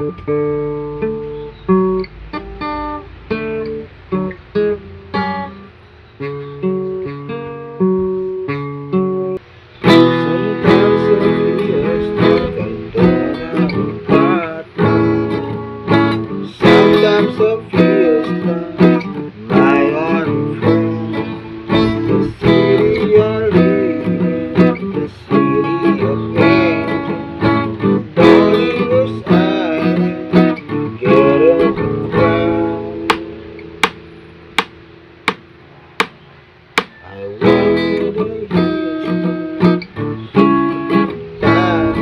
Sometimes it feels like I don't have a partner. Sometimes it feels like my only friend. The city I live in, the city of pain. Lonely was I to get overwhelmed. I walk through the hills back.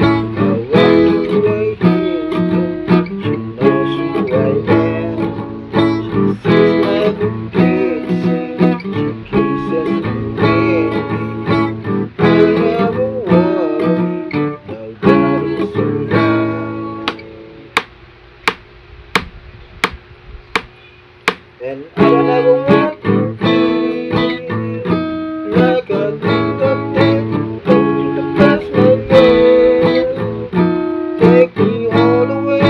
I walk through the hills, she knows who I am. She sees my good days, she kisses me baby. I never worry, nobody's around. And I don't ever want to feel like I did that day. Go to the past, my girl. Take me all the way.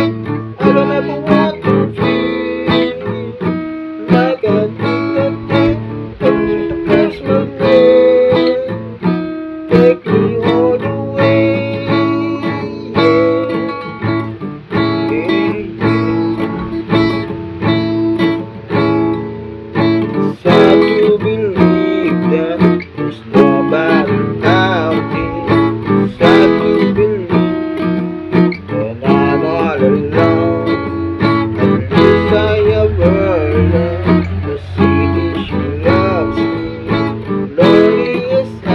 I don't ever want to feel like I did that day. Go to the past, my girl. Take me all the way. Sad to believe that there's nobody out there. Sad to believe that I'm all alone. At least I have learned the city she loves me. Lonely as I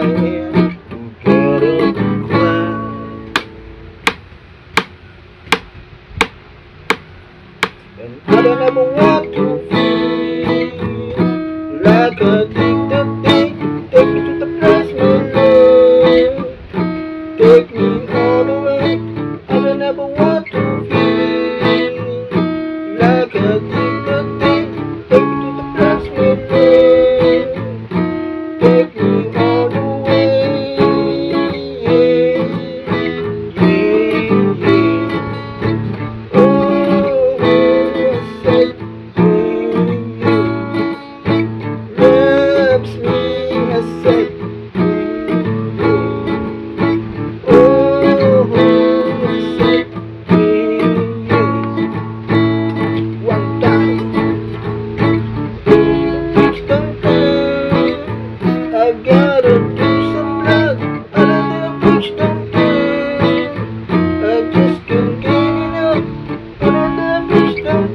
am, get overwhelmed. And I don't ever want to feel like I did that day. Take me to the place, my love. Take me all the way. I don't ever want to feel like I did that day. Take me to the place, my love. Take me all the way. Oh, I said, loves me, I said, oh, I said, one time, each time, I gotta do some blood, another each time, I just can't get enough, another each time,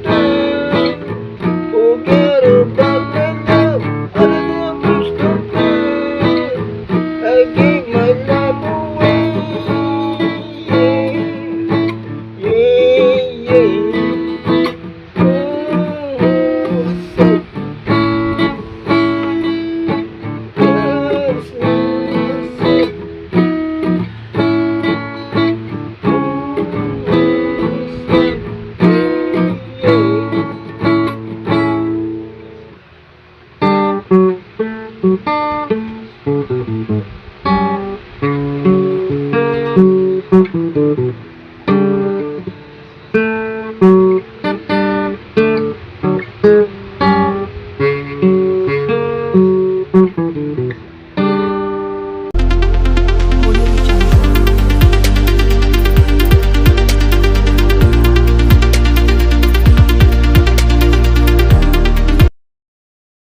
forget about my love, another each time, I gave my love away. Yeah, yeah. Oh, so loves me, so yeah.